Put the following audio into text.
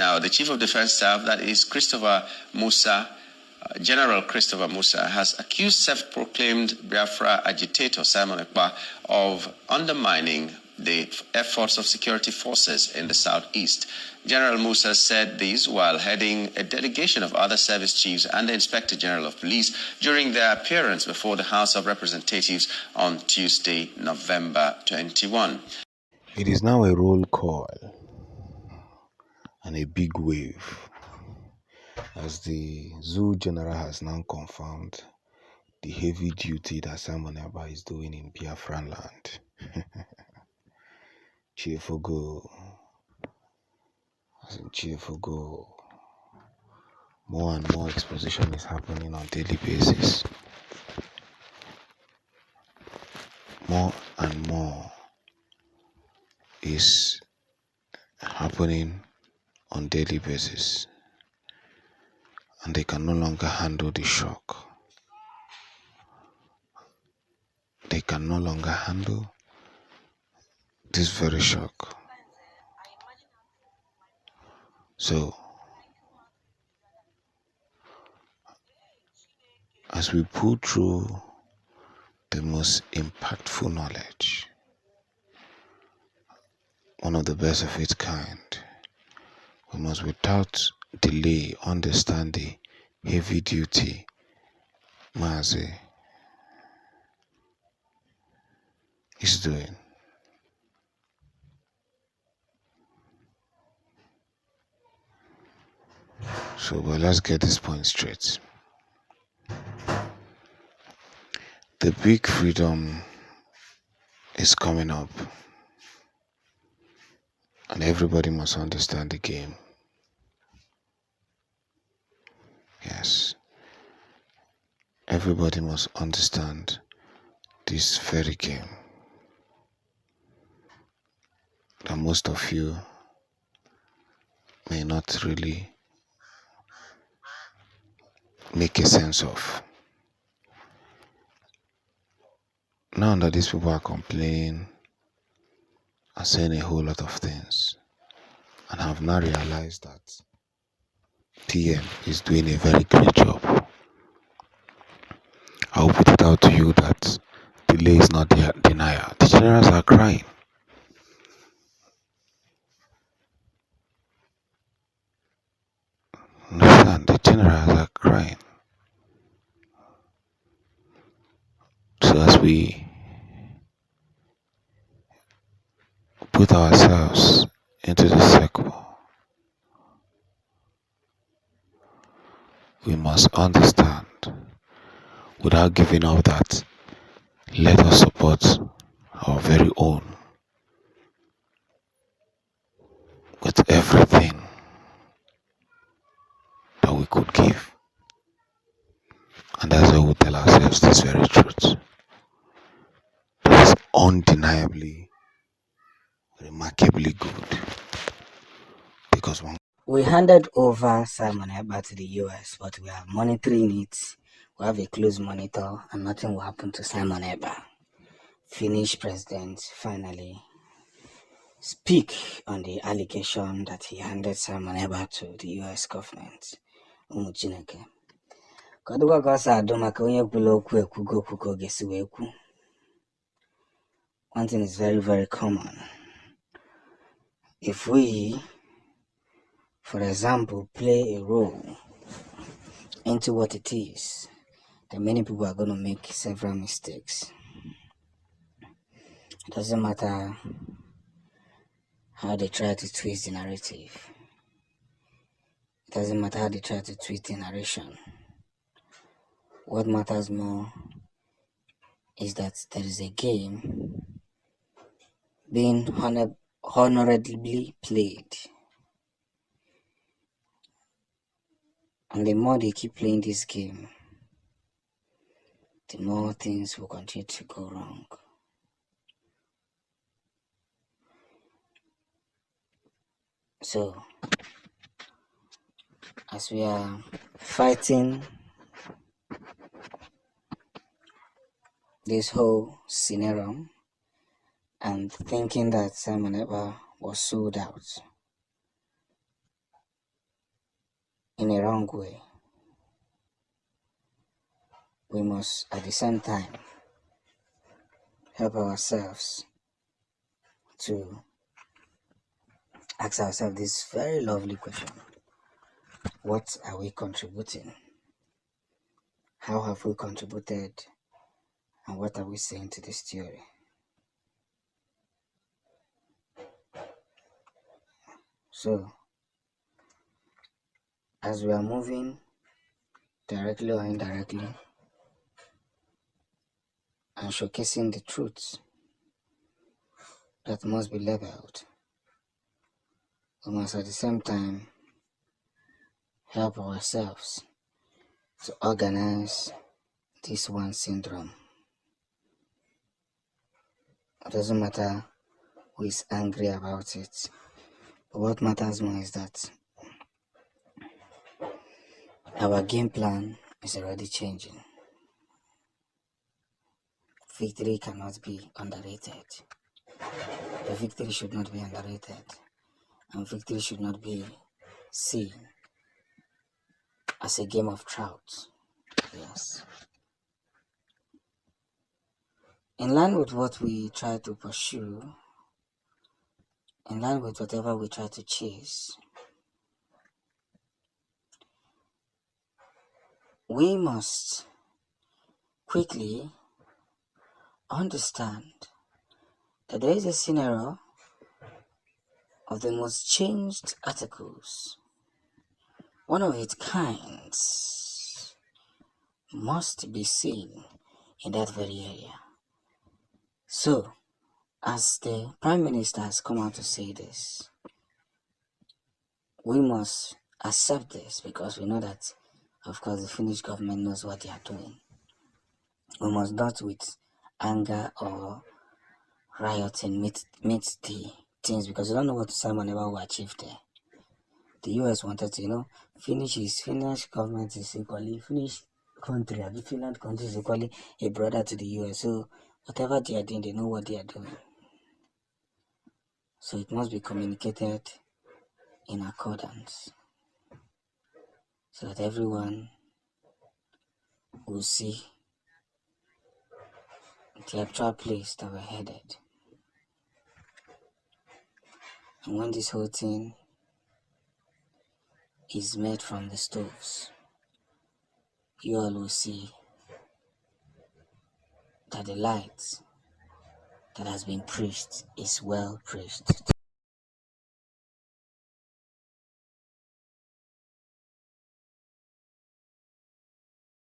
Now, the Chief of Defense Staff, that is Christopher Musa, General Christopher Musa, has accused self-proclaimed Biafra agitator Simon Ekpa of undermining the efforts of security forces in the southeast. General Musa said this while heading a delegation of other service chiefs and the Inspector General of Police during their appearance before the House of Representatives on Tuesday, November 21. It is now a roll call and a big wave as the Zoo General has now confirmed the heavy duty that Simon Ekpa is doing in Biafran land. Cheerful as in cheerful. More and more exposition is happening on daily basis. More and more is happening on daily basis, and they can no longer handle the shock. They can no longer handle this very shock. So, as we pull through the most impactful knowledge, one of the best of its kind, we must without delay understand the heavy duty Mazi is doing. So, but let's get this point straight. The big freedom is coming up, and everybody must understand the game. Yes, everybody must understand this very game that most of you may not really make a sense of. Now that these people are complaining and saying a whole lot of things, and have now realized that PM is doing a very great job, I will put it out to you that delay is not denial. The generals are crying. Understand? The generals are crying. So as we put ourselves into the circle, we must understand, without giving up, that let us support our very own with everything that we could give. And that's why we tell ourselves this very truth. That is undeniably, remarkably good. Because we handed over Simon Ekpa to the US, but we are monitoring it. We have a close monitor, and nothing will happen to Simon Ekpa. Finnish president finally speak on the allegation that he handed Simon Ekpa to the US government. Umuchineke. Kaduga gasa adoma onye kwulu okwu ekwugo okwu ka ọ ga-esi wee kwu. One thing is very, very common. If we, for example, play a role into what it is, then many people are going to make several mistakes. It doesn't matter how they try to twist the narrative. It doesn't matter how they try to twist the narration. What matters more is that there is a game being honorably played. And the more they keep playing this game, the more things will continue to go wrong. So, as we are fighting this whole scenario and thinking that Simon Ekpa was sold out, in a wrong way. We must at the same time help ourselves to ask ourselves this very lovely question. What are we contributing? How have we contributed? And what are we saying to this theory? So, as we are moving directly or indirectly and showcasing the truths that must be leveled, we must at the same time help ourselves to organize this one syndrome. It doesn't matter who is angry about it, but what matters more is that our game plan is already changing. Victory cannot be underrated. The victory should not be underrated, and victory should not be seen as a game of trout. Yes. In line with what we try to pursue, in line with whatever we try to chase, we must quickly understand that there is a scenario of the most changed articles, one of its kinds, must be seen in that very area. So, as the Prime Minister has come out to say this, we must accept this because we know that, of course, the Finnish government knows what they are doing. We must not with anger or rioting meet the things because we don't know what Simon Ekpa will achieve there. The US wanted to, Finnish government is equally, Finnish country, the Finland country is equally a brother to the US. So whatever they are doing, they know what they are doing. So it must be communicated in accordance so that everyone will see the actual place that we're headed. And when this whole thing is made from the stoves, you all will see that the light that has been preached is well preached.